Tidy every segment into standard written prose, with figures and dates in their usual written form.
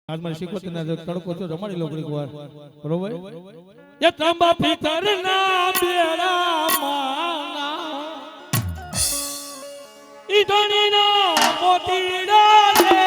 આજ મારી શીખવતી ના તડકો છો રમાડી લો ઘડીક વાર બરોબર એ ત્રંબા ફિકર ના બેડા માના ઈ ધણી ના મોતીડા રે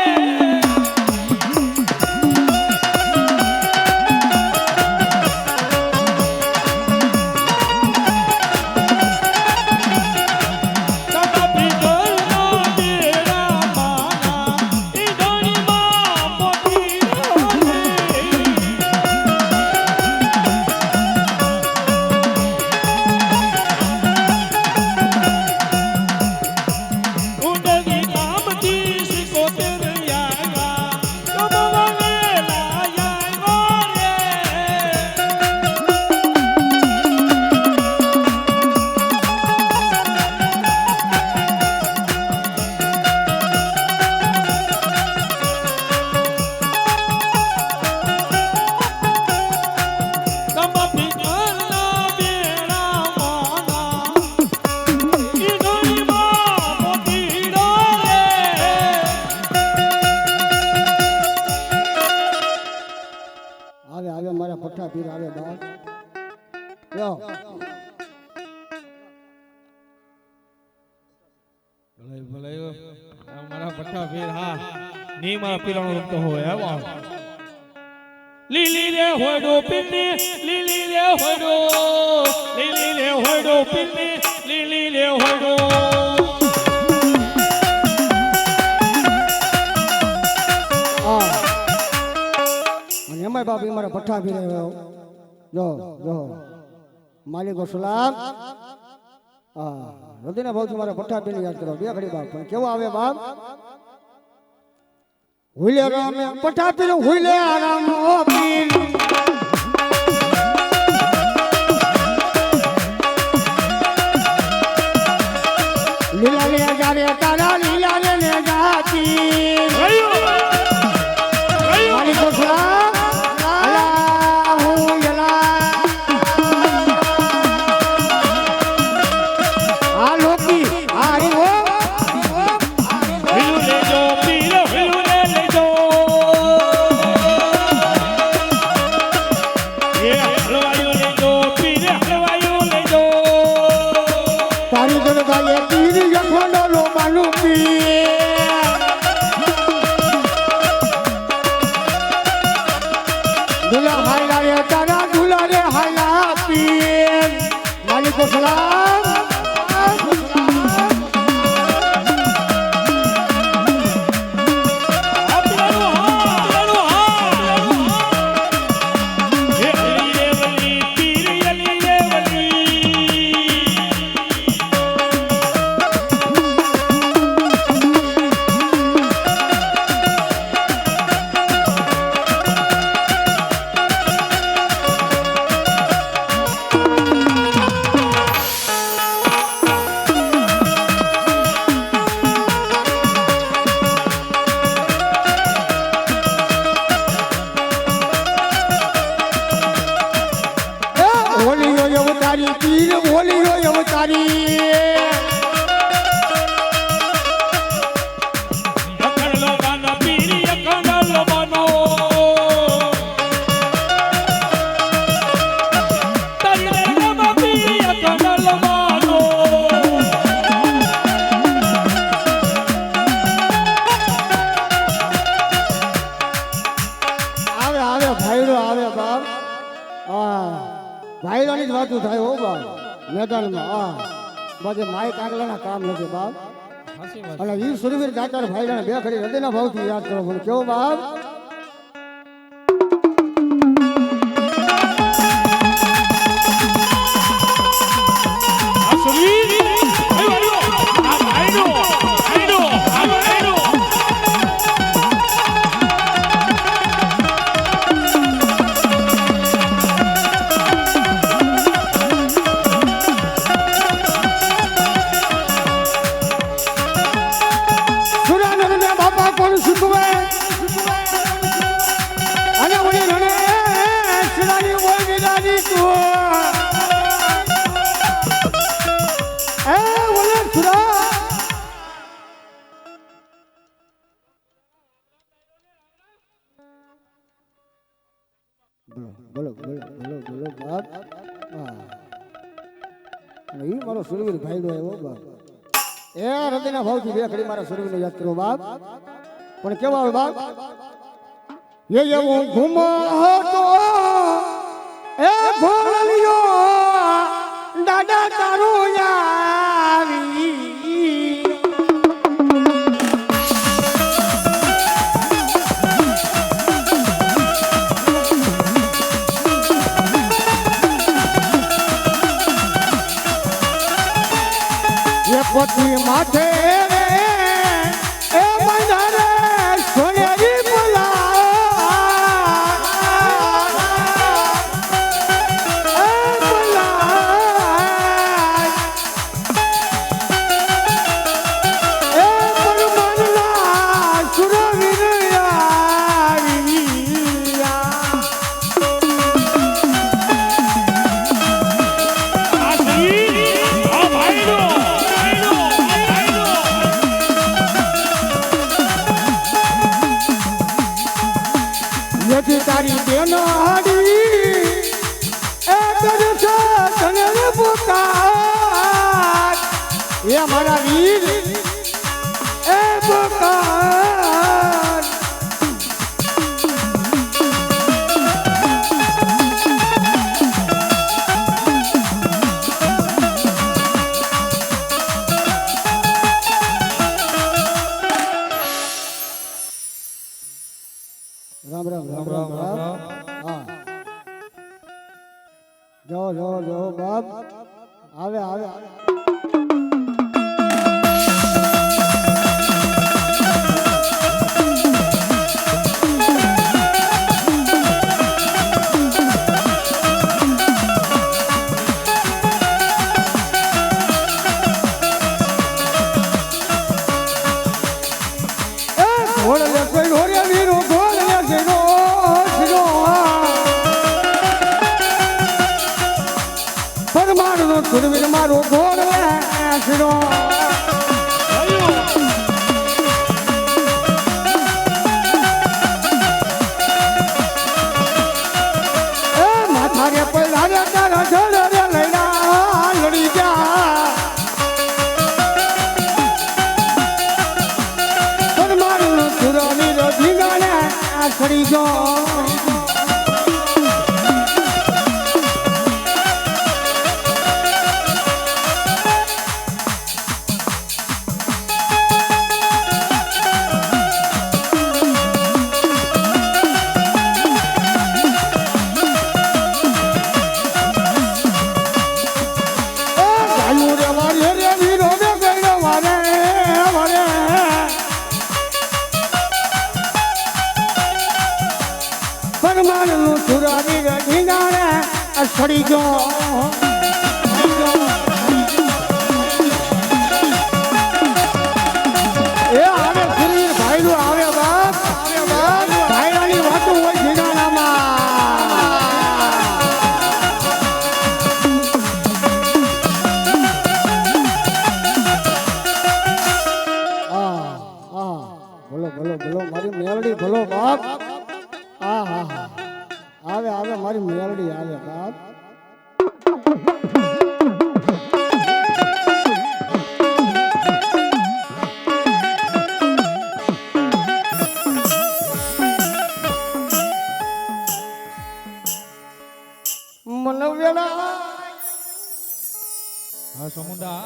પીર આવે બાર યો ભલે મારા પઠ્ઠા પીર હા ની મારા પીરાનો રમતો હોય આવો લીલી રે હોડો પીરની લીલી રે હોડો પીરની લીલી રે હોડો એમાં બાપી મારા પઠ્ઠા પીર જો જો માલિકો સલામ હૃદયના ભાવથી મારા પઠ્ઠા પીર યાદ કરો બે ઘડી બાપ પણ કેવો આવે બાપ હુલે રામ પઠ્ઠા પીર હુલે રામ ઓ પીર લીલા લે જારે તારા લીલા લે જાતી માલિકો સલામ ભાઈરાની જ વાતું થાય હો બાપ મેદાનમાં બાજુ માય કાગલાના કામ નથી બાપ અને ઈ સુરવીર દાતાર ભાઈરાને બે ખડી હૃદયના ભાવથી યાદ કરો બોલો કેવો બાપ બોલો બોલો બોલો બોલો બોલો બાપ હા અને ઈ મારો સુરવીર ભાઈડો આવ્યો બાપ એ હૃદયના ભાવથી બે ઘડી મારા સુરવીરને યાદ કરો બાપ પણ કેવો આવે બાપ એ એવું ઘૂમો હતો એ ભોળિયો દાદા તારું આવી પોતી માથે રે એ બંધારે સોનેરી બોલા એ બોલા એ પરમાનના સુરવીર તારી બેનો હાડી એ કરશે તને પુકાર એ મારા વીર એ પુકાર રામ રામ રામ રામ રામ હા જો બાપ આવે આવે સુરવીર મારો ઘોડ વેચરો એ માથા રે પૈડા રે તારા જળ રે લઈડા લડી જા પણ મારું સુરવીર ધીંગાને છડી ગયો પરમાણુ સુરાવી ઢીંગાણે છડી ગયો એ આવે સુરવીર ભાઈનું આવે બાપ ભાઈડાની વાતો હોય ઢીંગાણામાં બોલો બોલો બોલો મારી મેલડી બોલો બાપ આવે આવે મારી મેલડી આવે બાપ મનવેલા હા સમુદા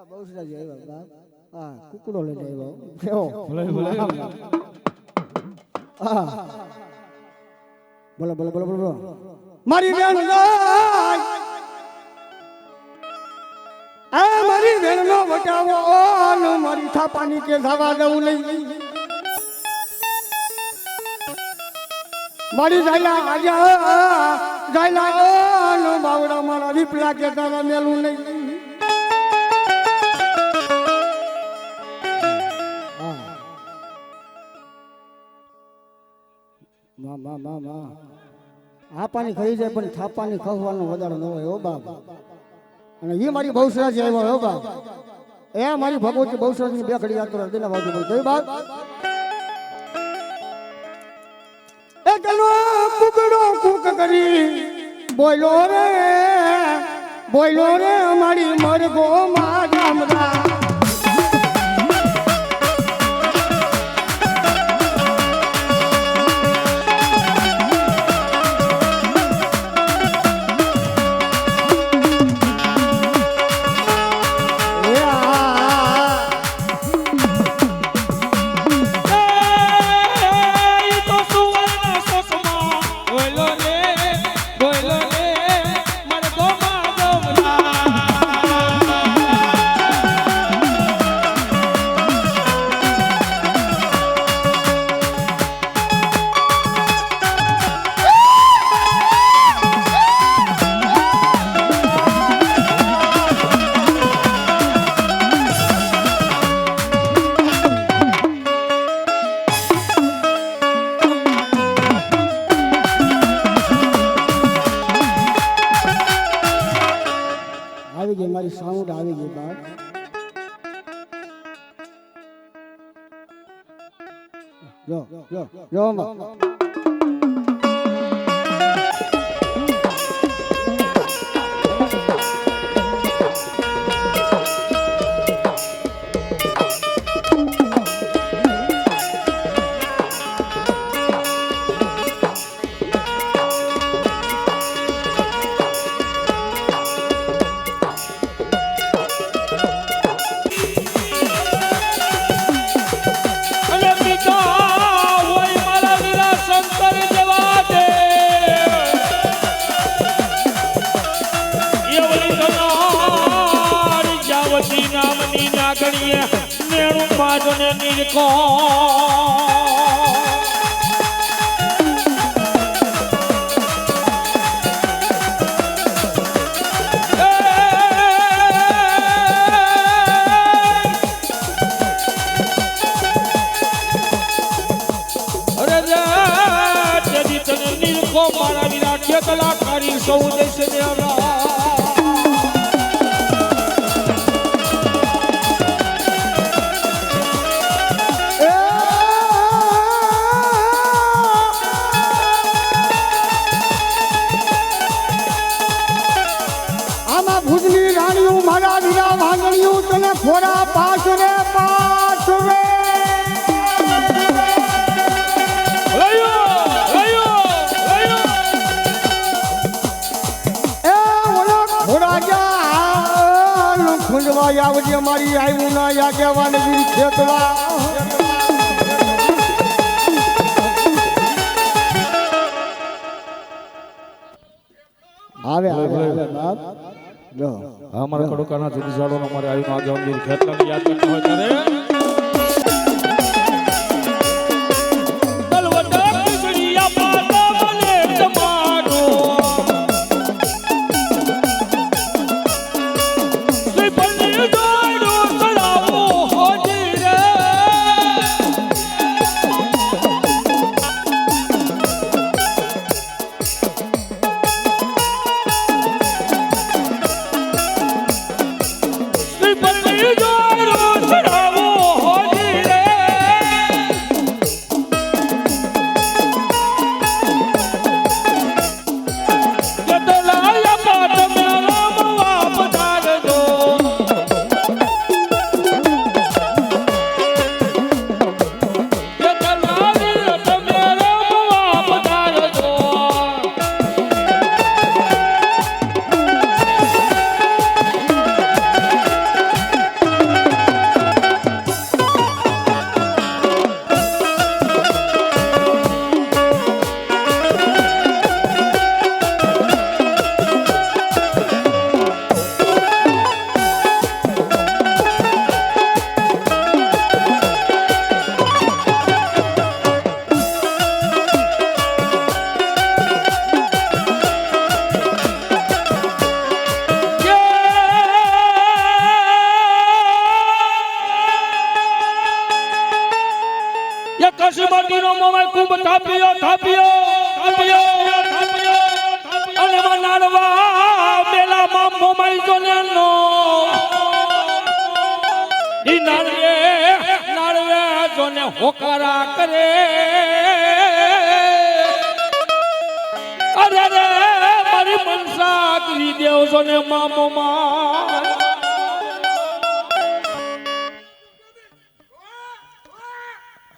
બહુસરાજી આવ્યા બાપ હા કુકડો લઈને આવ્યો કેવો ભલે ભલે હા બોલો બોલો બોલો બોલો મારી બેન આ મારી બેન નો બચાવો નો મારી થાપાની કે થવા દઉં નહીં મારી જાયલા નો બાવડા મારા વિપલા કે તારા મેલું નહીં આપાની ખાઈ જાય પણ થાપાની ખાવાનો વધારે ન હોય હો બાપ અને એ મારી બહુસરાજી આવ્યો હો બાપ એ મારી ભગવતી બહુ સરસ બે ઘડી યાદ કરો હૃદયના ભાવથી બોલ કઈ બાત એ કનો કુકડો કુક કરી બોલો રે મારી મરગો માં ગામડા આવી ગઈ મારી સાઉન્ડ આવી ગઈ બાપ જો નામની નાગણીએ નેણું બાજને નીરકો અરે જદી તને નીરકો મારા વિના કે કલાકારી સૌ દેશ દેવરા ભુજની રાણીઓ મારા વીરા વાંગણીઓ તને ફોરા પાસ રે ખુંડવા આવજે મારી આવ્યું ના યા કહેવાને વીર ખેતવા આવે બાપ જો અમારા કડોકાના જુદીસાડો અમારે આવીને આગળ ખેતલાને યાદ કરતા હોય ત્યારે કસમતીનો મોમાઈ ખૂબ થાપ્યો અને નાળવા મેલામાં મોમાઈ જોનેનો ઈ નાળવે જોને હોકારા કરે અરે રે મારી મનસા કરી દેવ જોને મામો માં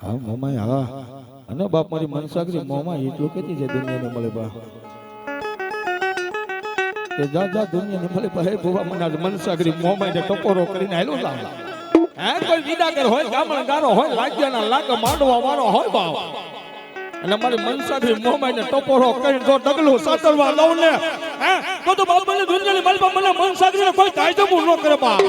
હા મોમાય હા અને બાપ મારી મનસાગરી મોમાં એટલું કેતી છે દુનિયાને મળે બા કે જા દુનિયાને મળે બા હે ભુવા મના મનસાગરી મોમાં ને ટપોરો કરીને હાલો લાવ હે કોઈ વિદાગર હોય ગામણ ગારો હોય લાગ્યાના લાગ માંડવા વાળો હોય બાપ અને મારી મનસાગરી મોમાં ને ટપોરો કરીને જો ડગલું સાતરવા લઉં ને હે તો બાપ મને દુનિયાની મારી બાપ મને મનસાગરી ને કોઈ કાયદો ન કરે બાપ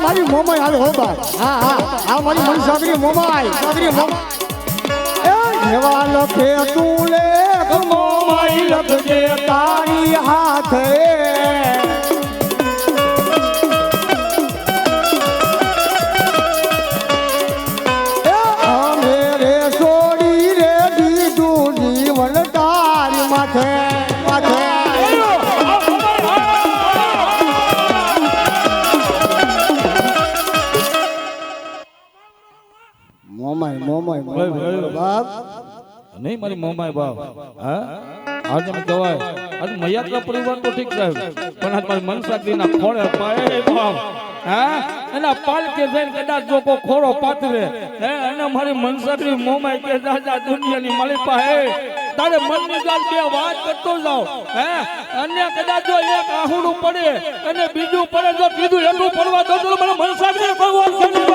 મારી મોમાઈ આવે હો બા હા મારી મનસાગરી મોમાઈ સાગરી મોમાઈ એ જેવા લખે તું લે મોમાઈ લખજે તારી હાથે અમે રે છોડી રે દીધું જીવન તારી માથે માથે મોમાઈ બાપ નહીં મારી મોમાય બાપ હા આજ અમે કહેવાય આજ મયાત્રા પરિવાર તો ઠીક સાહેબ પણ આજ મારી મનસાગરીના ખોળે પાય બાપ હા એના પાલકે જઈને કદાચ જો કો ખોળો પાથરે હે અને મારી મનસાગરી મોમાય કે રાજા દુનિયાની મારી પાસે તારે મનની ગાલ બે વાત કરતો જાવ હે અન્ય કદાચ જો એક આહુડું પડે અને બીજું પડે જો ત્રીજું એટલું પડવા દો તો મને મનસાગરી કોઈ વાત કરી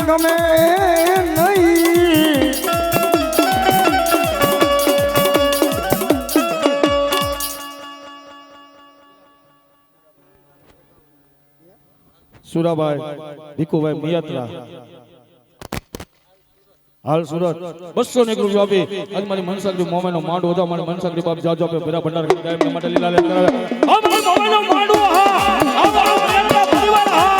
ગમે નહીં સુરાભાઈ ભીખુભાઈ મિયાત્રા હાલ સુરત 200 રૂપિયા આપી આજ મારી મનસાગરી મોમાનો માંડો હતો મારી મનસાગરી બાપ જાજો આપે ભેરા ભંડાર કાયમ માટે લીલા લે કરાવે અમારો મોમાનો માંડો હા અમારો પરિવાર હા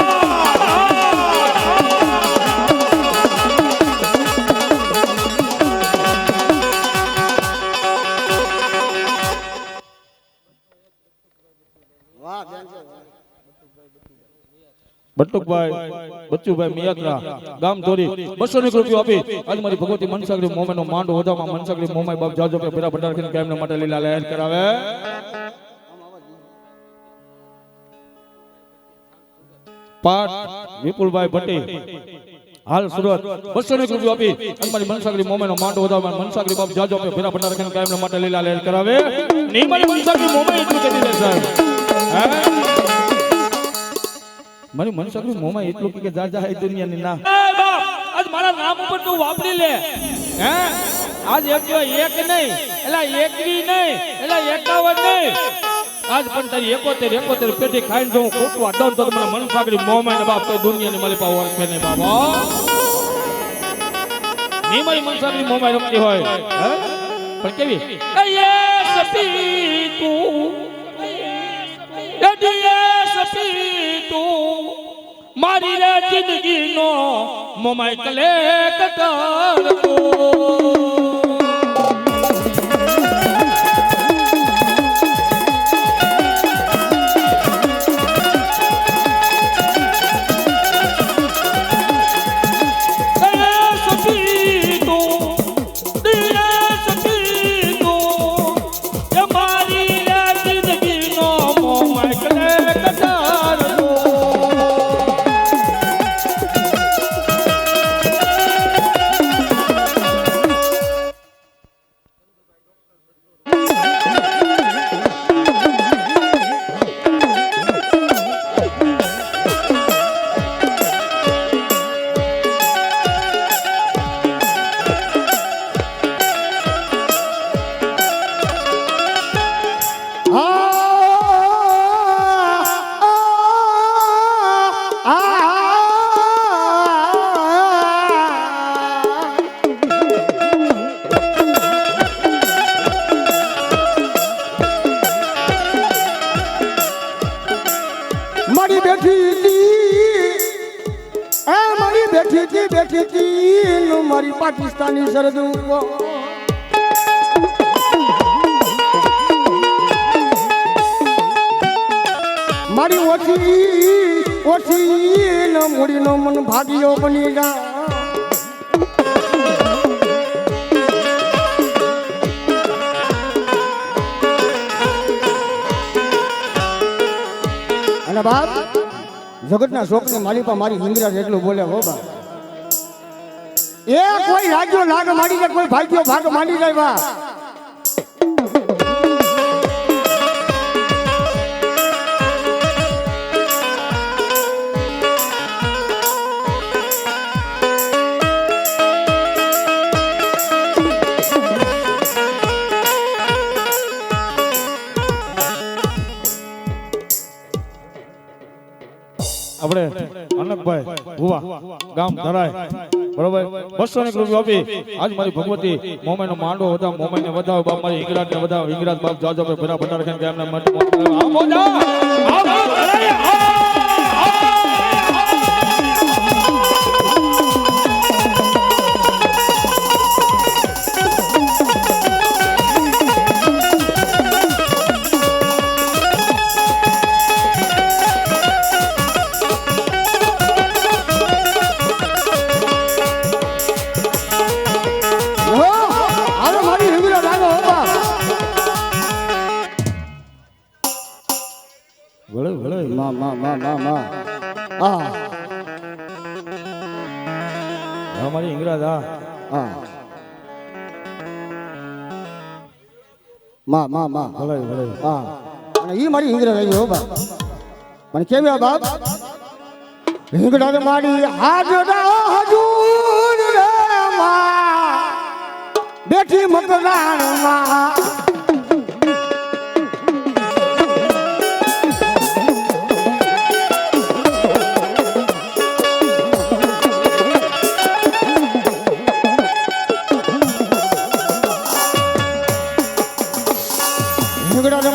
બટુકભાઈ બચ્ચુભાઈ મિયાત્રા ગામ ધોરી 200 રૂપિયા આપી આજ મારી ભગવતી મનસાગરી મોમાનો માંડો વધામાં મનસાગરી મોમાઈ બાપ જાજો આપે ભેરા ભંડાર કાયમ માટે લીલા લે કરાવે પાટ વિપુલભાઈ ભટ્ટી હાલ સુરત 200 રૂપિયા આપી આજ મારી મનસાગરી મોમાનો માંડો વધામાં મનસાગરી બાપ જાજો આપે ભેરા ભંડાર કાયમ માટે લીલા લે કરાવે ની મારી મનસાગરી મોમાઈ એટલું કહી દે સાહેબ મારી મનસાગરી મોમાં એટલું કે જા જા એ દુનિયાની ના એ બાપ આજ મારા નામ ઉપર તું વાપરી લે હે આજ એક નહીં એલા એકવી નહીં એલા 51 નહીં આજ પણ તારી 71 પેટી ખાઈને જો ખોટવા દઉં તો મને મનસાગરી મોમાં બાપ તો દુનિયાની મારી પાસે ઓળખે નહીં બાબા ની મારી મનસાગરી મોમાં રમતી હોય હે પણ કેવી એ સપી તું મારી રે જિંદગી નો મોમાઈ કલે કટર મારી પાકિસ્તાની સરહદ ઉપર મારી ઓછી ન મૂડીનો મન ભાગ્યો બની જા અને બાપ જગતના શોકને માલિપા મારી હિંગરા જેટલું બોલે હો બા એ કોઈ રાજ્યો લાગ માડી જાય કોઈ ભાગ્યો ભાગ માંડી જાય બા આપણે અનકભાઈ ભુવા ગામ ધરાય બરોબર 200 રૂપિયા આપી આજ મારી ભગવતી મોમાઈનો માંડવો વધાવ મોમાઈને વધાવ બાપ મારી હિંગરાજને વધાવ હિંગરાજ બાપ જાજો ભાઈ ભરા ભંડાર ખાન ગામના માટે આ મોજા અમારી હિંગરાજ હા માં માં માં ભલે ભલે હા અને ઈ મારી હિંગરા રહી હો બા મને કેવી આ બાપ હિંગડા મારી હાજરા હજૂર રે માં બેઠી મકરાણ માં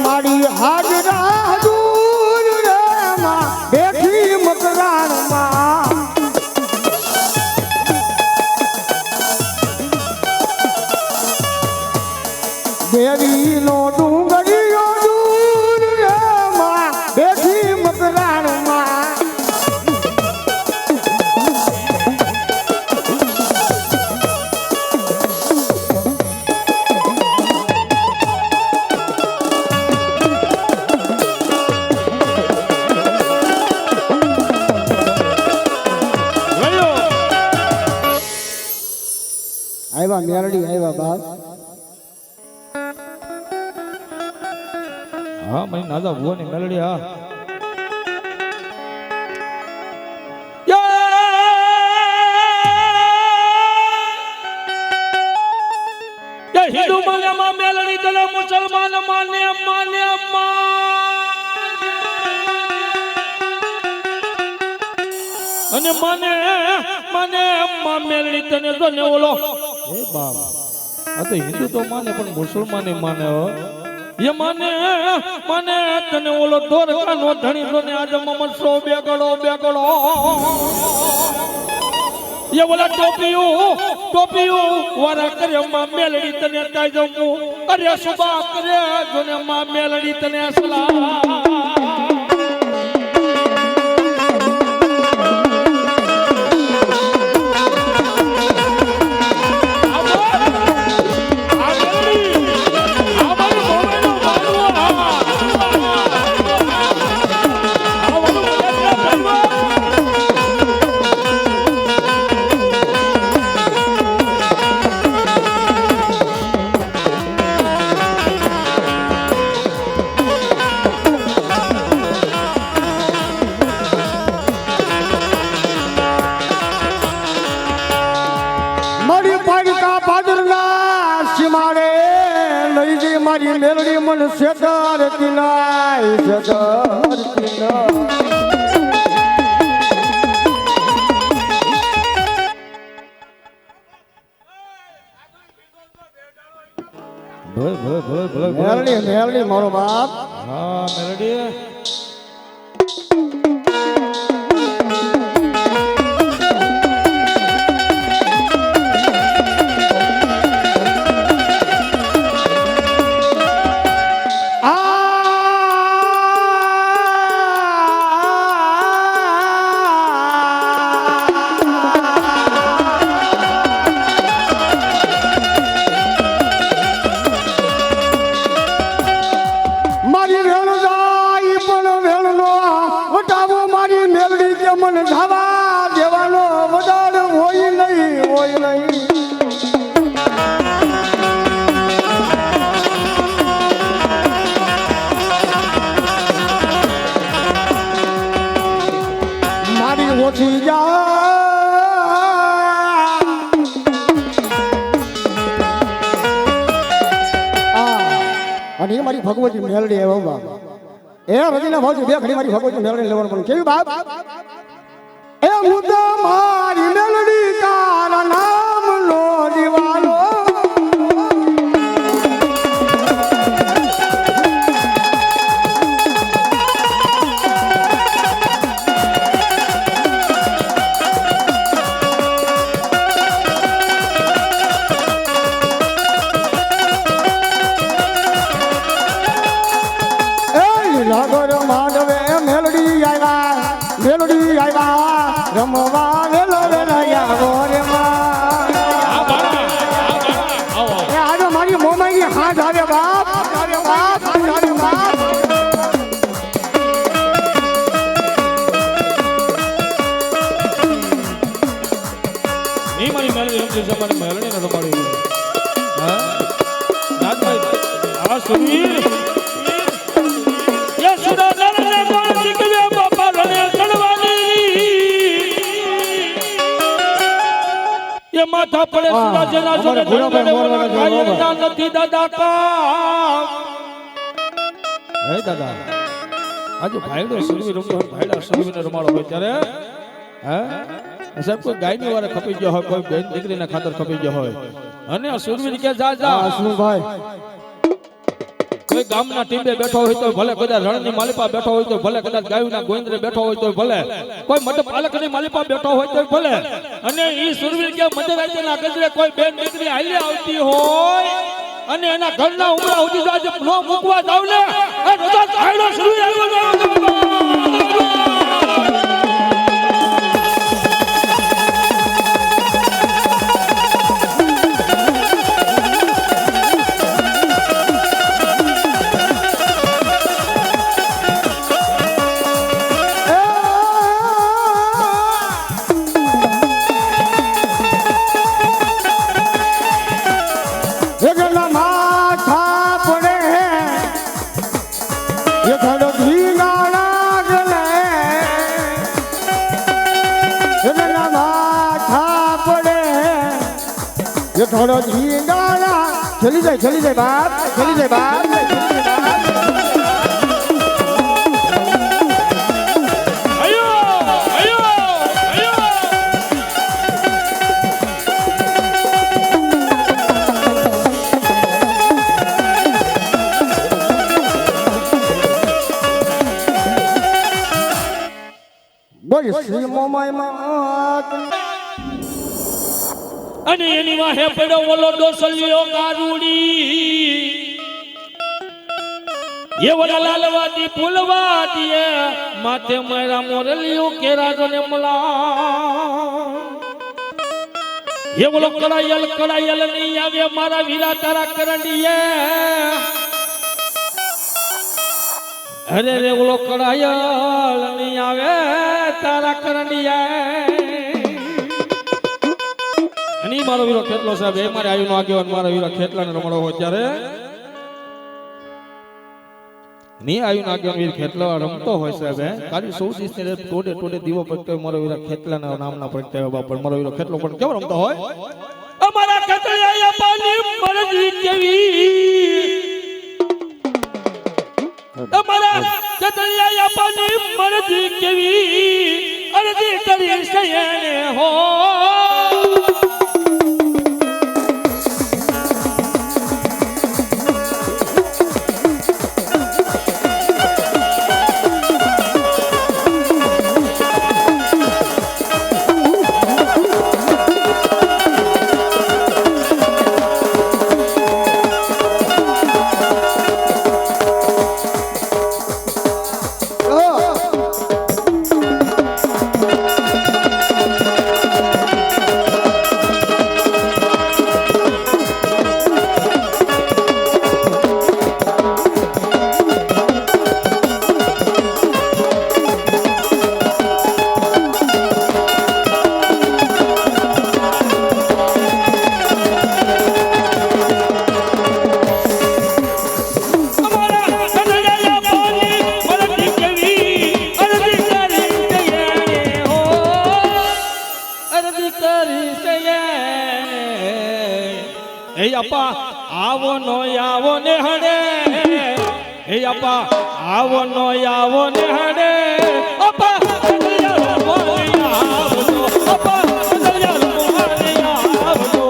મારી હાજરા હજૂર રે માં બેઠી મકરાણ માં દેવી નો ડુંગરીઓ દૂર રે માં બેઠી મકરાણ માં આવ્યા મેરડી આવ્યા બાપ હા મને નાદા ભુવાની મેલડી હા હિન્દુ માને માં મેલડી તને મુસલમાન માને માને અને માને માને માં મેલડી તને તો ને ઓલો એ બાપ આ તો હિન્દુ તો માને પણ મુસલમાને માને હો ये माने माने तने ओलो दौर का नो धनी नो ने आज ममन सो बेगड़ो ये बोला टोपियो वारा करे मां मेलड़ी तने ताई जमू अरे सुबह करे जोने मां मेलड़ी तने असला મારી મેલડી મન સેદાર કિનાય સેદાર કિનાય મેલડી મેલડી મારો બાપ હા મેલડી અને એ મારી ભગવતી મેલડી આવ્યો બાપ એ રતિના ભાવથી બે ઘડી મારી ભગવતી મેલડી લેવાનું પણ કેવી બાપ એ હું તો મારી મેલડી તારા નામ નો દીવાનો લાગોર માંડવે મેલડી આવ્યા રમવા વેલો વેલાયા ગોરે માં એ આજો મારી મોમાઈ હાથ આવે બાપ આવે બાપ આવે બાપ ની મારી મેલડી રમતી છે મારી મેલડી ને રમાડી હા રાજભાઈ આ સુવીર માથા પડે સુરાજના જોડે નથી દાદા કા હે દાદા આજે ભાઈડો સુરવી રમતો ભાઈડા સુરવીને રમાડો હોય ત્યારે હે સાહેબ કોઈ ગાયની વારે ખપી ગયો હોય કોઈ બેન દીકરીના ખાતર ખપી ગયો હોય અને સુરવીર કે જા જા ભાઈ કોઈ ગામના ટીંબે બેઠો હોય તો ભલે કદાચ રણની માલિપા બેઠો હોય તો ભલે કદાચ ગાયુના ગોવિંદરે બેઠો હોય તો ભલે કોઈ મત પાલકની માલિપા બેઠો હોય તો ભલે અને ઈ સુરવીર કે મધરાત્રિના ગજરે કોઈ બેન દીકરી હાલી આવતી હોય અને એના ઘરના ઉમરા સુધી આજે નો મૂકવા જાવ ને એ રજા ખાયડો સુરવીર આવ્યો થોડો ઝીંગાણા ચલી જાય બાપ ચલી જાય બાપ બોલ શ્રી મોમાય અને એની વાહે પડ્યો ઓલો ડોસલિયો કારુડી એ ઓલા લાલવાતી ફૂલવાતી માથે મારા મોરલિયો કેરાજો ને મલા એ ઓલો કડાયલ નહીં આવે મારા વીરા તારા કરંડીએ અરે રે ઓલો કડાયલ નહીં આવે તારા કરંડીએ મારો વીરો ખેતલો સાહેબ એ મારે આયુનો આગેવાન મારા વીરો ખેતલાને રમાડો હોય ત્યારે ની આયુનો આગેવાન વીર ખેતલો રમતો હોય સાહેબ કાલી 100 દિવસને ટોડે દીવો પડતો મારો વીરો ખેતલાના નામના પડતા બાપ પણ મારો વીરો ખેતલો પણ કેવો રમતો હોય અમારા ખેતલિયા પાલી મરજી કેવી અમારા ખેતલિયા પાલી મરજી કેવી અરજી કરી સયને હો આપા આવો નો આવો ને હડે હે આપા આવો નો આવો ને હડે આપા દરિયા રૂપવાણી આવજો આપા દરિયા રૂપવાણી આવજો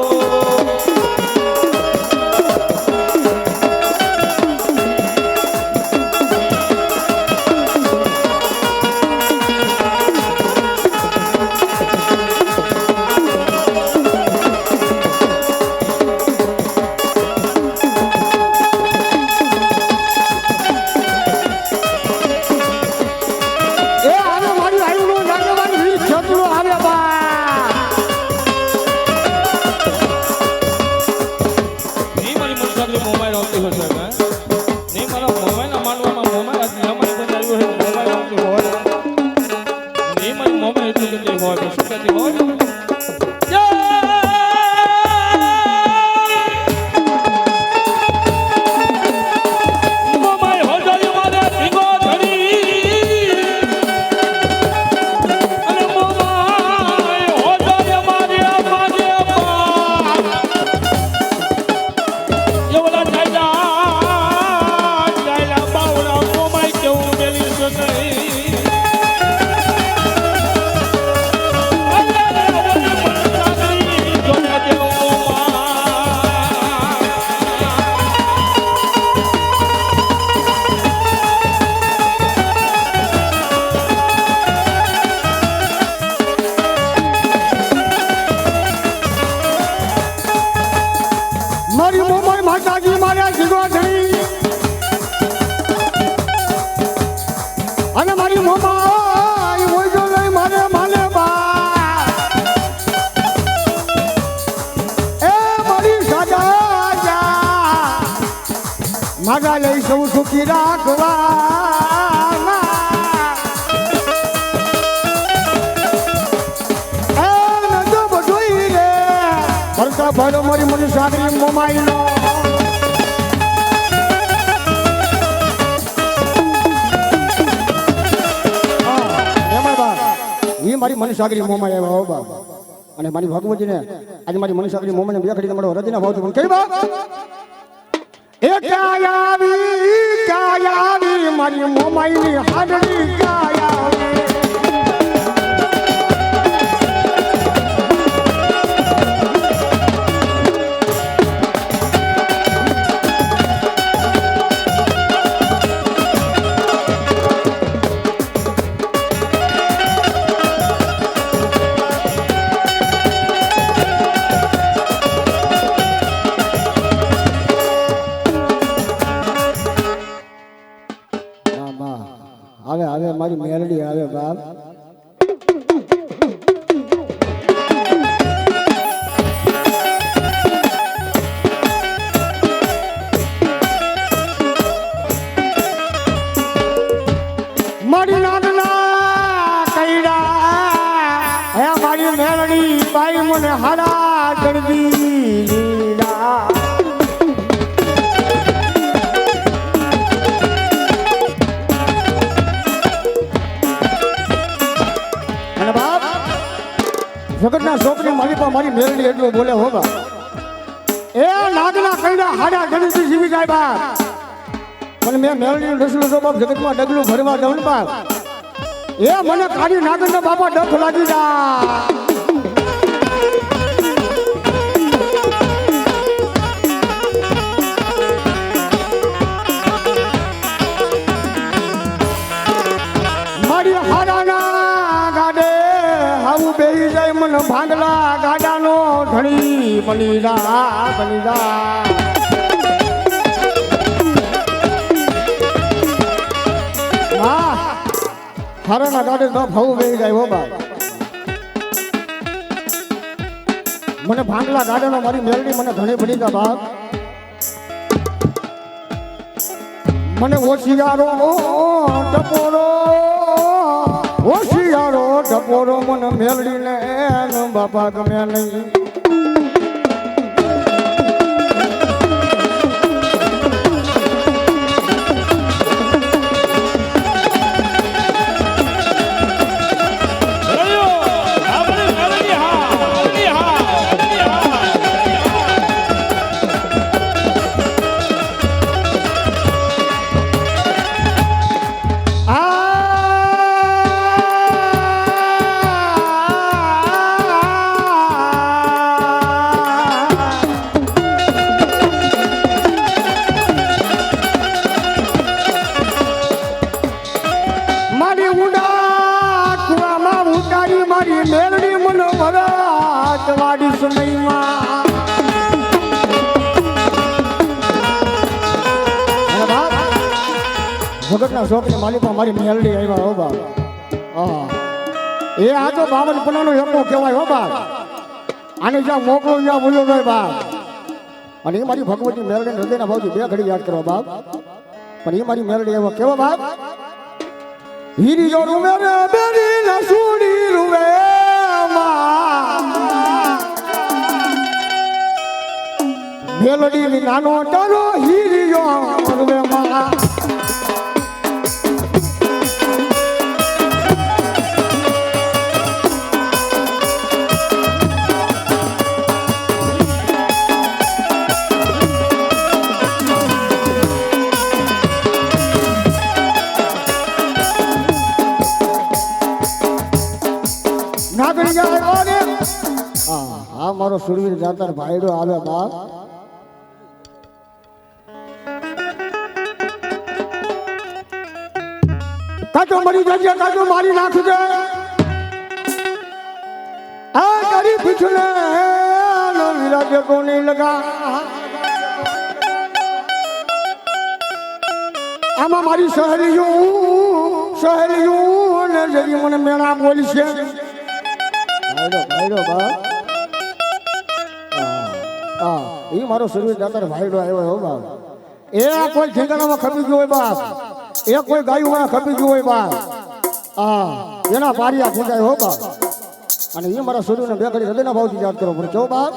મારા લઈ સૌ સુખી રાખવા બધું રે ભરતા ભરો મારી મને સાગરી મોમાઈ નો મારી મન સાગરી મોમાઈ આવ્યા હો બા અને મારી ભગવતી ને આજે મારી મન સાગરી મોમાઈ ને બે ખડી તમારો હૃદયના ભાવ પણ કઈ બા કાયાવી મારી મોમાઈની હાડડી કાયાવી આવે આવે મારી મેલડી આવે બાપ મારી નાગના કઈડા હે મારી મેલડી બાઈ મને હાડા જડદી જગતના છોકરી મારી પાસે મારી મેલડી એટલું બોલે હો બા એ નાગના કઈડા હાડા ગણિત જીવી જાય બાપ પણ મેં મેલડી રસલું તો બાપ જગતમાં ડગલું ભરવા દઉં ને બાપ એ મને કાઢી નાગના બાપા ડખ લાગી જા મારી હાડાના ગાડે આવું બેહી જાય મને ભાંગલા ગાડાનો ધણી બની જા બની જા હારાના ગાડે તો ભાવ બેહી જાય હો બા મને ભાંગલા ગાડાનો મારી મેલડી મને ધણી બની જા બાપ મને ઓછિયારો ટપોરો હોશિયારો ટપોરો મને મેલડીને બાપા ગમે નહીં ભગતના શોખની માલિકમાં મારી મેલડી આવ્યા હો બાપ હા એ આ તો 52 એકો કહેવાય હો બાપ આને જ્યાં મોકલો ત્યાં બોલ્યો જાય બાપ અને એ મારી ભગવતી મેલડી હૃદયના ભાવથી 2 ઘડી યાદ કરો બાપ પણ એ મારી મેલડી એવો કેવો બાપ હીરી જો રૂવે રે બેરી ના સુડી રૂવે મેલડી નાનો તારો હીરી જો રૂવે માં મારો સુરવીર જાતર ભાઈડો આવે બાપ કાચો મરી જજે કાચો મારી નાખજે આ કરી પીછલે નો વિરાજે કોની લગા આમાં મારી સહેલીયું ને જરી મને મેણા બોલી છે ભાઈડો બાપ એ મારો સુરવીર જાતર ભાઈડો આવ્યો હો બાપ એ કોઈ ઠેકાણામાં ખપી ગયો હોય બાપ એ કોઈ ગાયુમાં ખપી ગયો હોય બાપ એના પારિયા ફૂંકાય હો બાપ અને એ મારા સુરવીરને 2 ઘડી હૃદયના ભાવથી યાદ કરો પણ કેવો બાપ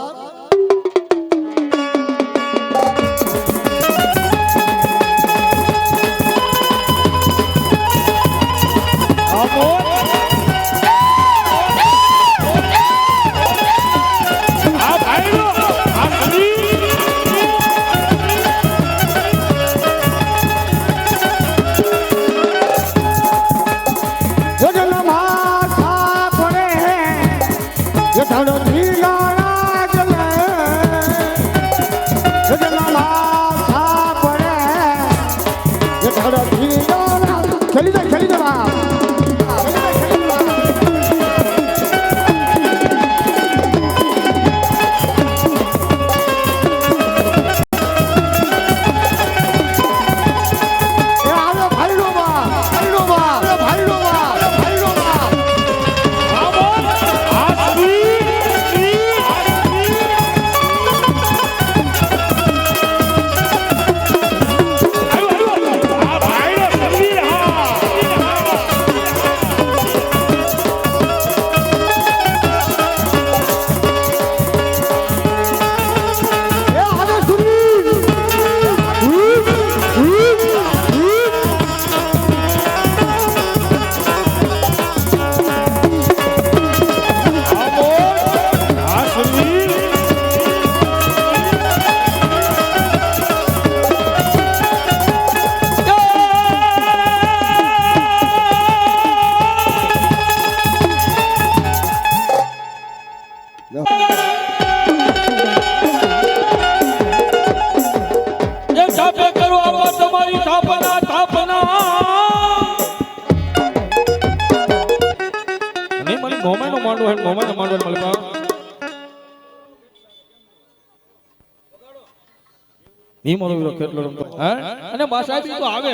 અને બા સાહેબ તો આવે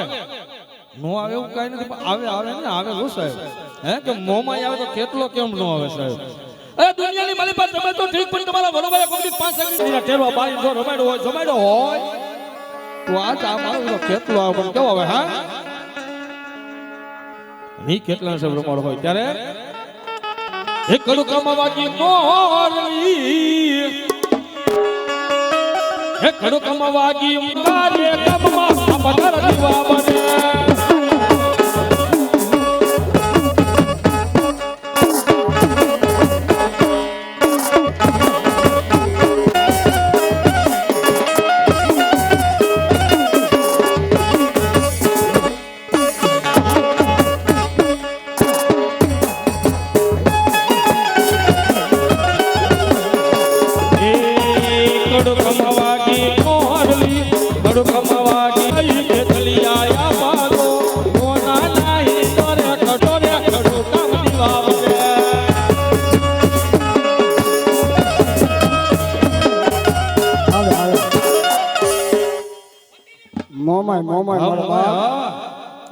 નો આવે એવું કઈ નથી આવે ને આવે લો સાહેબ હે કે મોમાં આવે તો કેટલો કેમ નો આવે સાહેબ અરે દુનિયાની માલી પર તમે તો ઠીક પણ તમારા વડોભાઈ કોઈ 5 સેકન્ડ ટેરવા બાઈ જો રમાડો હોય તો આ મારો કેટલો આવે પણ કેવો આવે હા ની કેટલા સાહેબ રમાડો હોય ત્યારે એક કડું કમાવાકી મોરલી એક કડું કમાવાકી મારે કમમાં પથર દીવા બને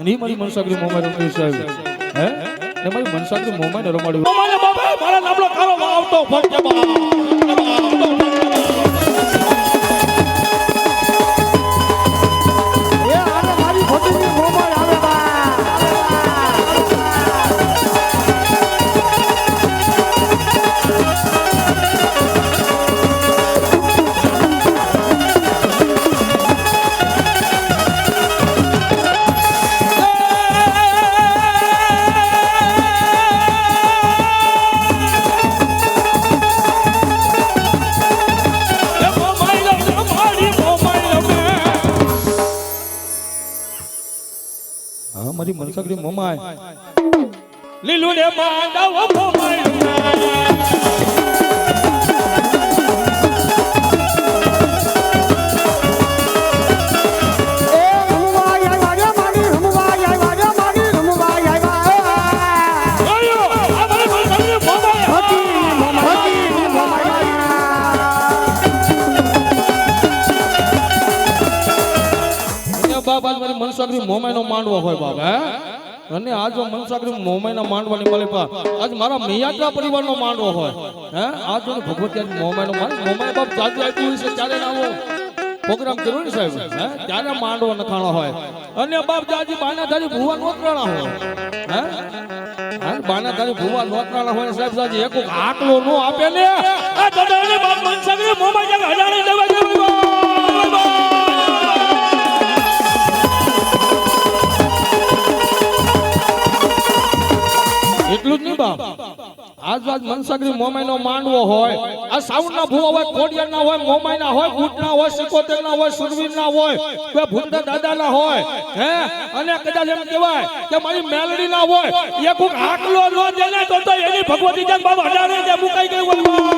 અને ઈ મારી મનસાગરી મોમાઈ રમતી સાહેબ હે ને મારી મનસાગરી મોમાઈને રમાડી મોમાઈને બાપા મારા નામનો કારો આવતો ફરજે બા એ આને મારી ખોટીની મોમાઈ આવે બા હા મારી મનસાગરી મોમાઈ લીલું ને માંડવ મોમાઈ બાબા મારી મનસાગરી મોમાઈનો માંડવો હોય બાબા હે અને આ જો મનસાગરી મોમાઈના માંડવાની મળે પા આજ મારા મિયાત્રા પરિવારનો માંડવો હોય હે આ જો ભગવતી મોમાઈનો મોમાઈ બાપ જાજુ આપ્યું છે ત્યારે આવો પ્રોગ્રામ કર્યો ને સાહેબ હે ત્યારે માંડવો નખાણો હોય અને બાપ જાજી બાનાધારી ભુવા નોતરાણા હોય હે હા બાનાધારી ભુવા નોતરાણા હોય સાહેબ જાજી એક આટલો નો આપે ને આ દાદાને બાપ મનસાગરી મોમાઈ જગ હજારે દેવા દેવા એટલું જ નહીં બાપ આજ મનસાગરી મોમાઈનો માંડવો હોય આ સાઉન્ડના ભૂવા હોય કોડિયાના હોય મોમાઈના હોય ભૂતના હોય સિકોતેરના હોય સુરવીરના હોય કે ભૂતના દાદાના હોય હે અને કદાચ એમ કહેવાય કે મારી મેલડીના હોય એ કોક આકલો નો દેને તો એની ભગવતી જન બાબા હજારે જે મુકાઈ ગઈ હોય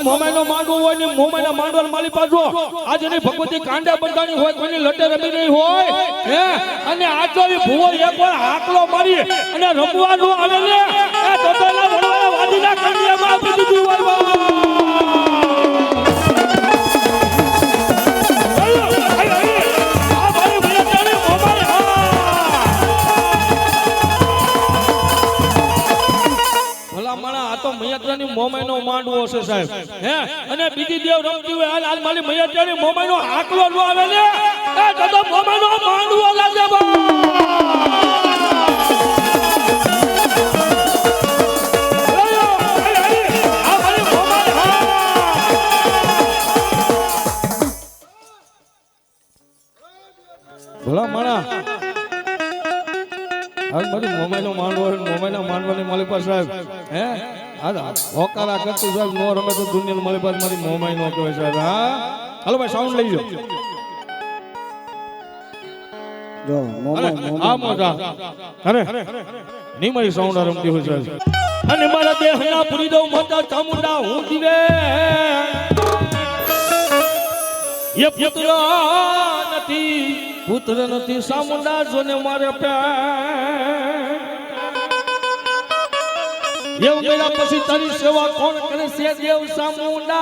મોમાઈનો માંડવો હોય ને મોમાઈના માંડવાના માલી પાછો આજ એની ભગવતી કાંડા બંધાણી હોય કોઈની લટે રમી રહી હોય હે અને આ તો ભૂવો એકવાર હાકલો મારી અને રમવાનું આવે ને એ તોતેલા વડવાના વાદીના કંડિયામાં આપી દીધું હોય મોમાઈનો માંડવો છે સાહેબ હે અને બીજી દેવ રમતી હોય હાલ મારી મૈયાત્રાની મોમાઈનો આકલો નો આવે ને એ તો મોમાઈનો માંડવો લાગે ભલા માણા હાલ મારી મોમાઈનો માંડવો મોમાઈના માંડવાની માલિક સાહેબ હે હોકારા કરતી સાહેબ નો રમે તો દુનિયા મારી પાસે મારી મોમાઈ નો કહેવાય સાહેબ હા હાલો ભાઈ સાઉન્ડ લઈ લો જો મોમાઈ આ મોટા અરે ની મારી સાઉન્ડ રમતી હોય સાહેબ અને મારા દેહના પૂરી દઉં મોટા ચામુંડા હું દીવે એ પુત્ર નથી ચામુંડા જોને મારે એવું મેરા પછી તારી સેવા કોણ કરે છે દેવ ચામુંડા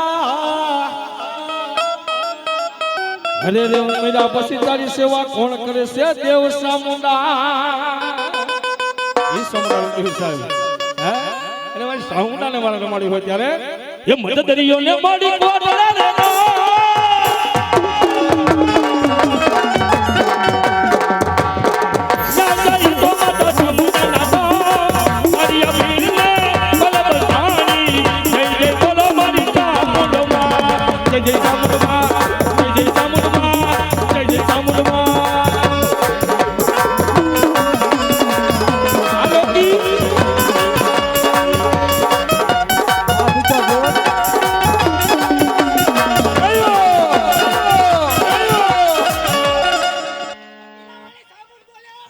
અરે રે મેરા પછી તારી સેવા કોણ કરે છે દેવ ચામુંડા ઈ સમજાવું સાહેબ હે અરે ભાઈ ચામુંડા ને મારા રમાડી હોય ત્યારે એ મદદરીઓ ને માડી કોટડા રે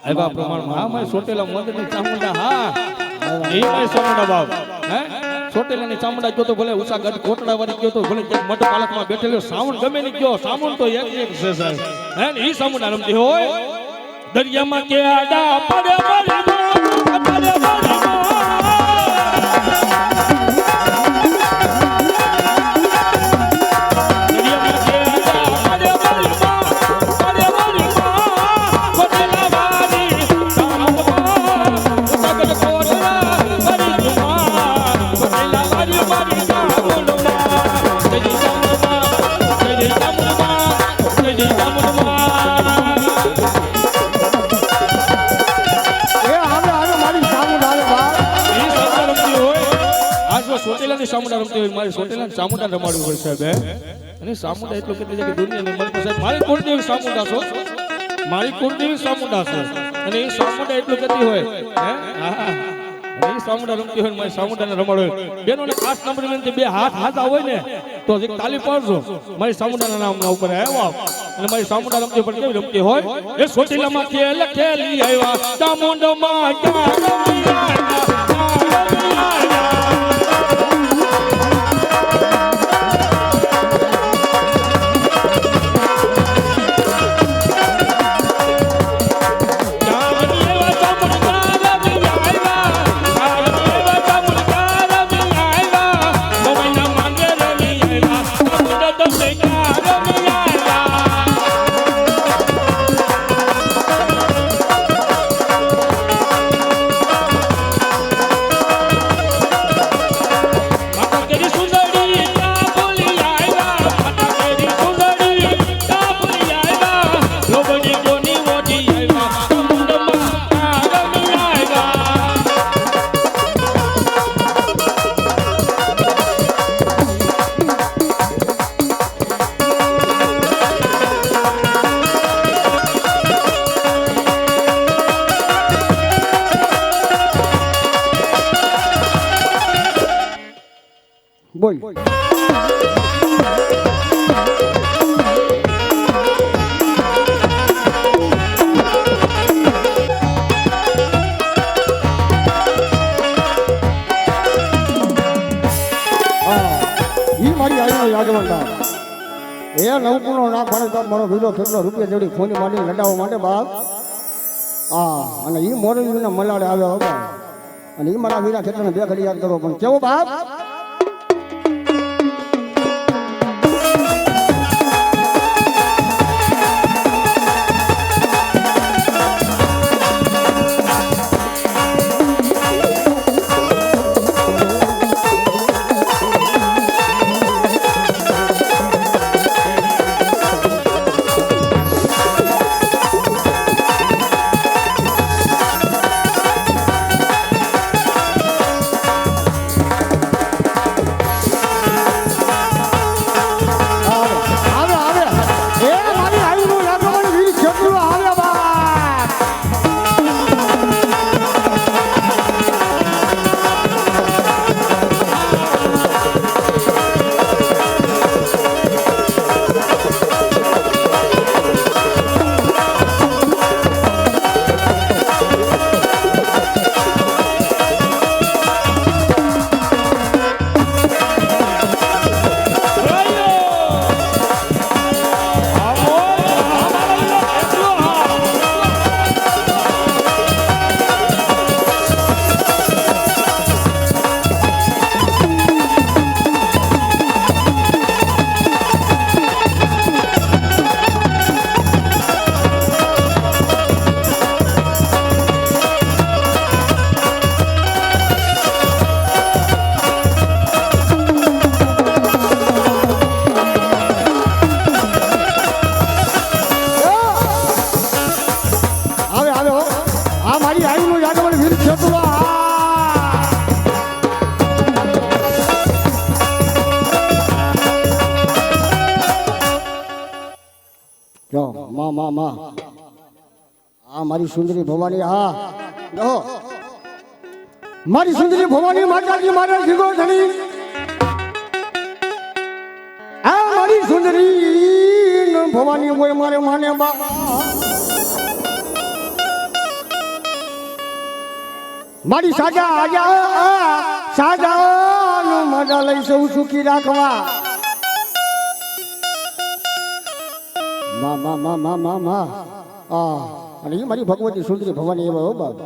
એવા પ્રમાણમાં હા મેં સોટેલા મદની ચામુંડા હા એ મેં ચામુંડા બાપ હે ચોટેલાની ચામડા ગયો તો ભલે ઉષા ગઢ કોટડા વાળી ગયો તો ભલે ક્યાંક મઠ પાલકમાં બેઠેલો સાવણ ગમે ની ગયો સાવણ તો એક છે સાહેબ હે ને ઈ સામુંડા રમતી હોય દરિયામાં કે આડા પડે પડે સામુંડા રમતી હોય મારી સોટેલા સામુંડા રમાડવું હોય સાહેબ અને સામુંડા એટલું કેટલી જગ્યાએ દુનિયાની મારી પાસે મારી કુળદેવી સામુંડા છો મારી કુળદેવી સામુંડા છે અને એ સામુંડા એટલું કહેતી હોય હે હા અને એ સામુંડા રમતી હોય મારી સામુંડાને રમાડો બેનોને ખાસ નંબર વિનંતી બે હાથ હાથા હોય ને તો એક તાલી પાડજો મારી સામુંડાના નામના ઉપર આવ્યા અને મારી સામુંડા રમતી પણ કેવી રમતી હોય એ સોટેલામાં ખેલ ખેલી આવ્યા ચામુંડામાં બોલ મારી આવીનો યાદવંતા એ નવકુનો ના પાડે તો મારો વિડો કેટલો રૂપિયા જેવડી ખોની માંડી લડાવવા માટે બાપ અને એ મોરલીના મલાડે આવ્યો બાપ અને એ મારા વીરા ખેતરને બે ઘડી યાદ કરો પણ કેવો બાપ મારી સુંદરી ભવાની મારી સુંદરી ભવાની માતાજી મારા જીગો ધણી મારી સુંદરી ભવાની હોય મારે માને મારી સાજા આજા સાજા મજા લઈ સૌ સુખી રાખવા માં અને એ મારી ભગવતી સુંદરી ભવાની એવા હો બાપ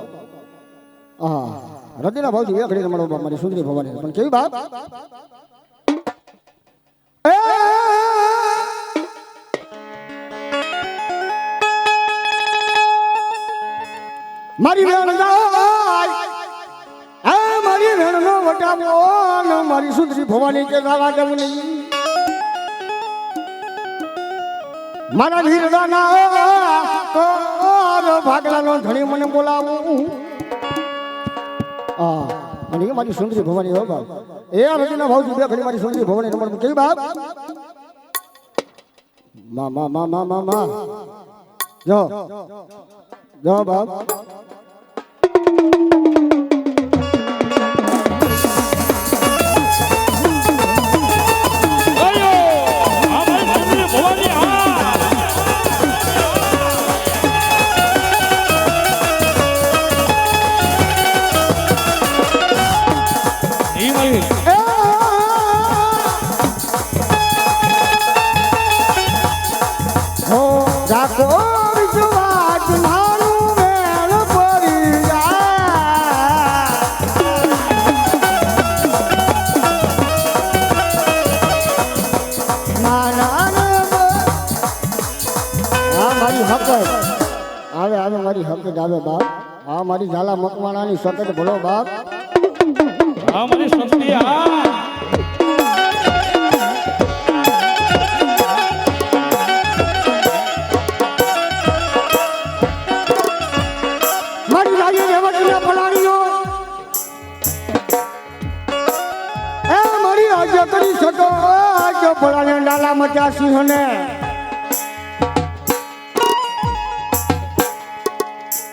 હૃદયના ભાવથી વેખડી રમાડો બાપ મારી સુંદરી ભવાની પણ કેવી બાપ મારી વેણ જાય મારી વેણ નો વટાવો મારી સુંદરી ભવાની કે નાવા દેવ નહીં મારા વીરદાના ભાગલાનો ધણી મને બોલાવું અને એ મારી સુંદરી ભવાની હો બાપ એ હૃદયના ભાવથી બે ઘડી મારી સુંદરી ભવાની રમણ કેવી બાપ મા જો જો બાપ આવે મારી હકત આવે બાપ આ મારી ઝાલા મકવાણાની સકત ભલો બાપ આ મારી શક્તિ મારી લાગે રેવટના ફલાણીઓ એ મારી આજે કરી શકો જો ફલાણે ડાલા મચા સિંહને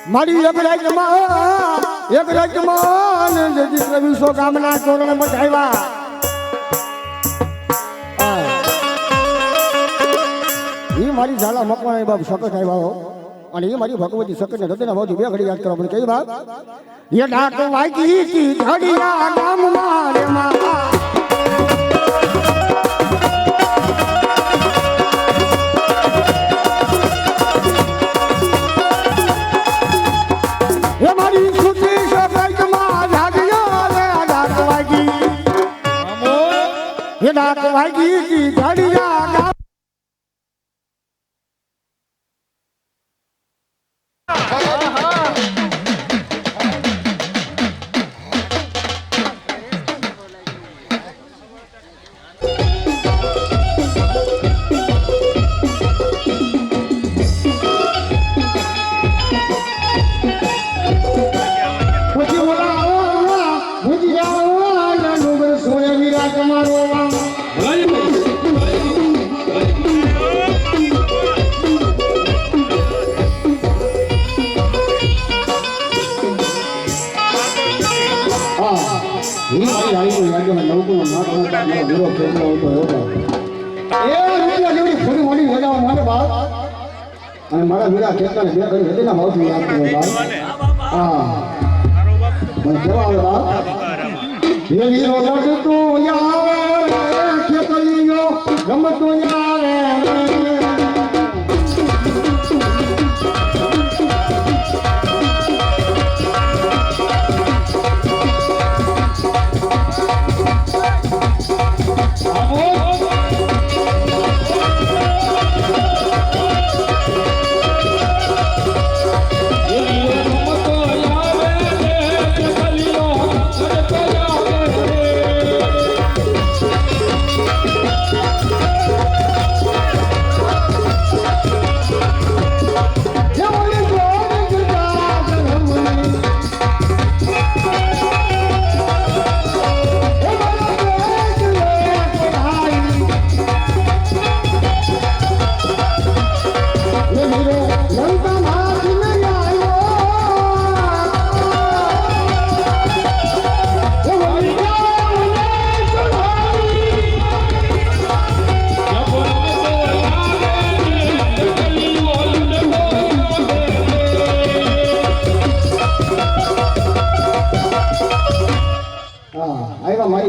મારી એક રાજ્યમાં જગદીશ વિશ્વ ગામના ચોરણે બધાવ્યા એ મારી ઝાલા મકવાણા બાપ સકત આવ્યા હો અને એ મારી ભગવતી સકત ને હૃદયના ભાવથી બે ઘડી યાદ કરવા મને કઈ બાપ એ ડાક વાગી કી ઘડિયા ગામમાં રે માં ડાક વાગી કી ઘડિયા મારા વીરા ખેતરને બે ઘડી હૃદયના ભાવથી યાદ કરો મને કેવા આવે બાપ હે વીરો રડતું યાર ખેતરીયો ગમતું યાર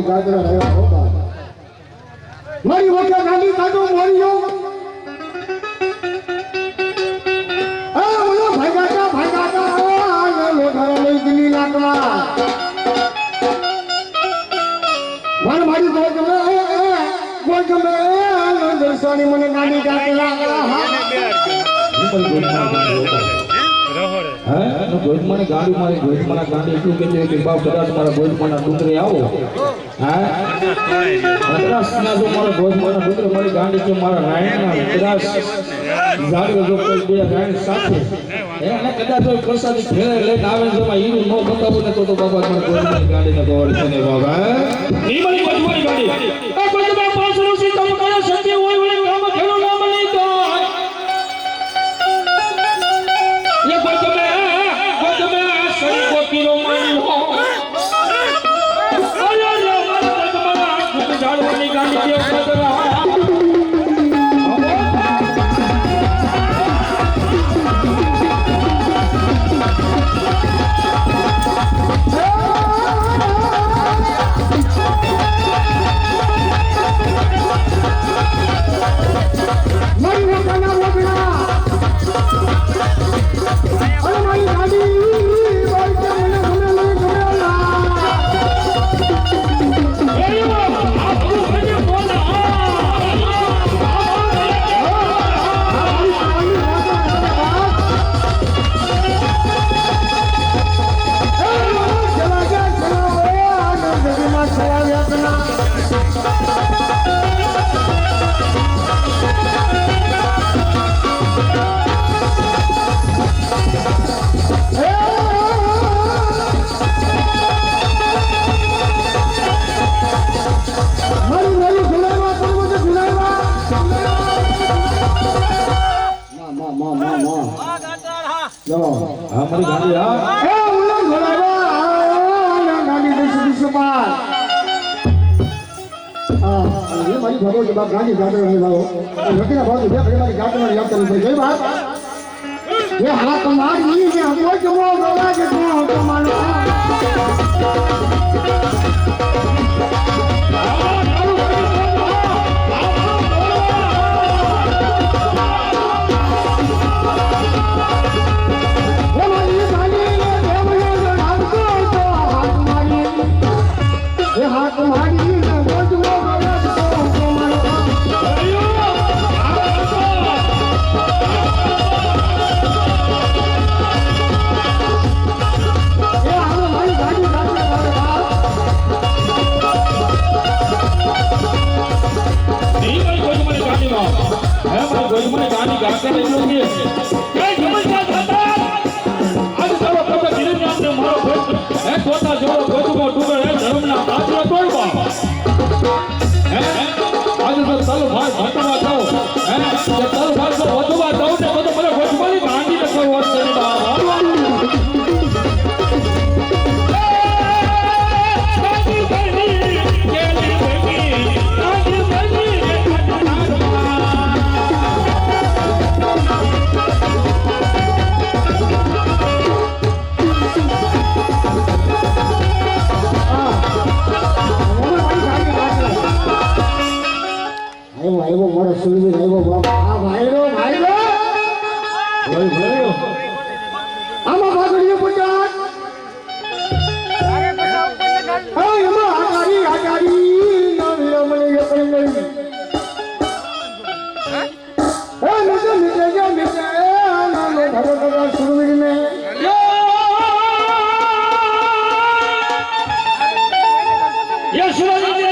ગાજરા રહ્યો હો બાપ મારી વખત ગાડી કાઢો મોરિયો આ બોલો ભાગાતા લો ઘરે લઈ દિલ્હી નાખવા મારી ગમે દર્શાની મને ગાડી કાઢેલા ગોઈતમાને ગાડી મારી ગોઈતમાના ગાડી એટલું કે છે કે બાપ કદાચ મારા ગોઈતમાના ડુંગરે આવો કદાચ ના જો મારા ગોઈતમાના ડુંગરે મારી ગાડી કે મારા રાયણના કદાચ જાડવે જો કોઈ બે રાયણ સાથે એને કદાચ કોઈ પ્રસાદી ફેરે લઈને આવે છે એમાં હીરું ન બતાવું ને તો બાબા મારા ગોઈતમાની ગાડીને દોડ છે ને બાબા ની મારી ગોઈતમાની ગાડી એ ગોઈતમા પાછળ સી તમ કયા સત્ય હોય વળી નામ ખેડો નામ નહીં તો ये गजबे सही को किलो मानी हो अरे रे मारा गजबा झाड़वानी गाड़ी के बदला हमारी गाड़ी ए उल्ला घोड़ा गाड़ी दे सुपार ये मारी भगो के बाप गाड़ी गाड़ी रही बाबू लड़की ना बहुत बढ़िया हमारी गाड़ी में याद करनी चाहिए बात ये हाथ तुम्हारी ये हमको जो गोवा के तो मानो આવ્યો મારો સુરવીર આવ્યો બાબા આ ભાઈરો આમાં ભાગડીએ પૂજા હા એમાં આગારી ના મને એ પણ નહીં હે મિત્ર નાનો ભગવાન સુરવીર ને ये सुरवीर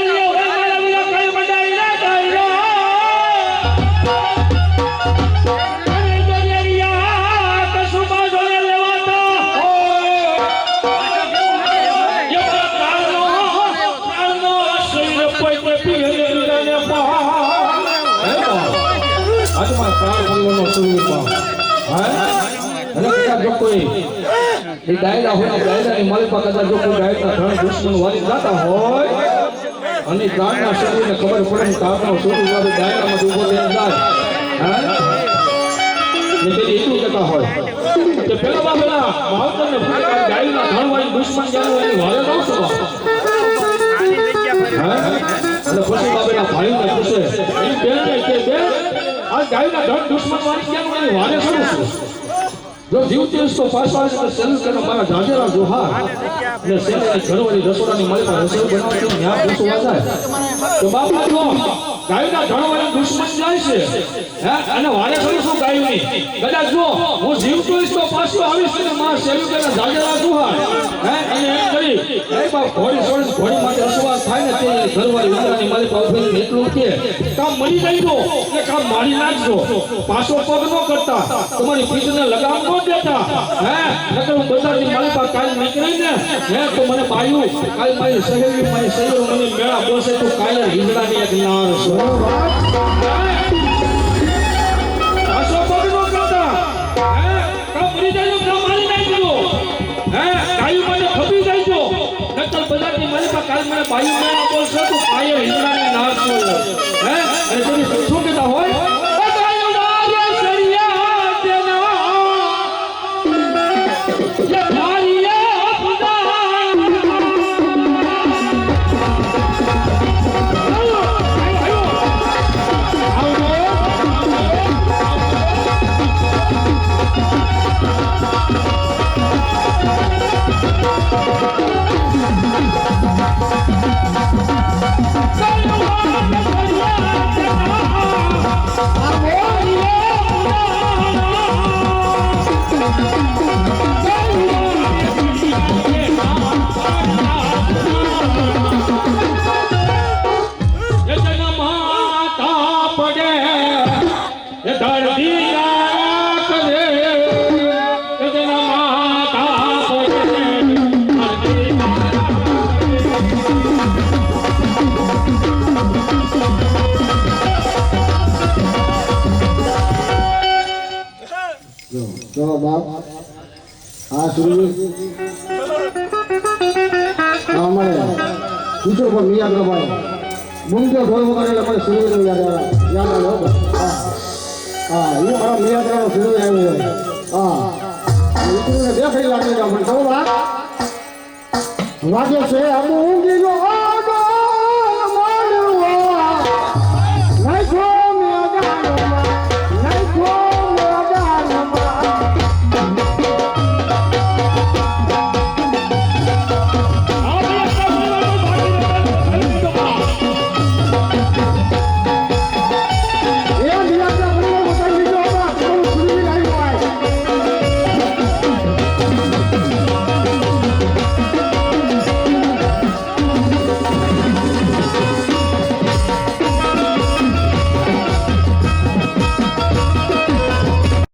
डायरा हो डायरा मारे पास जो कोई डायरा धन दुश्मन वाली जाता हो અને ગામના શરીરને ખબર પડે કે આપણો છોકરો વાળો ડાયરામાં ઊભો થઈને જાય ને તે એટલું કહેતા હોય કે પેલા બાબલા માવતરને ગાયના ધણ વાળી દુશ્મન જ્યારે એની વારે આવશે હા અને પછી બાબેના ભાઈને પૂછે એની બેન ને કે બેન આ ગાયના ધન દુશ્મન વાળી કેમ મારી વારે કરું છું જો જીવતી હશે તો પાછો આવે તો સેલ કરે મારા જાજેરા જોહાર ને સેલની ઘરવાળી રસોડાની મારી પાસે રસોઈ બનાવતી ત્યાં પૂછવા જાય તો બાપા જો ગાયના ધણવાળી દુશ્મન જાય છે હે અને વારે કરું છું ગાયની કદાચ જો હું જીવતો હશે તો પાછો આવીશ ને મારા સેલ કરે જાજેરા જોહાર હે અને એમ કરી હે બાપ ઘોડી છોડી ઘોડી માટે અસવાસ થાય ને તે ઘરવાળી ઉંદરાની મારી પાસે એટલું કે કામ મરી જાય તો કે કામ મારી નાખજો પાછો પગ ન કરતા તમારી પીઠને લગામ ન દેતા હે નકર હું બધાની મારી પાસે કાલ નીકળી ને હે તો મને બાયું કાલ મારી સહેલી મને મેળા બોસે તો કાલે હિંગડાની એક નાર છો પાછો પગ ન કરતા હે કામ મરી જાય કામ મારી નાખજો હે કાયું મને ખપી જાય નકર બધાની મારી પાસે કાલ મને બાયું મેળા બોસે તો કાલે હિંગડાની નાર છો હે અને તેની શું કહેતા હોય જો બાપ આ સુરવીર અમારે બીજો પણ મિયા પ્રમાણે મુંજો ઢોલ વગાડે અમારે સુરવીર યાદ આવે હા એ મારા મિયા પ્રમાણે સુરવીર આવ્યો હોય હા દેખાઈ લાગે છે પણ કહો બાપ વાગે છે અમુંગીનો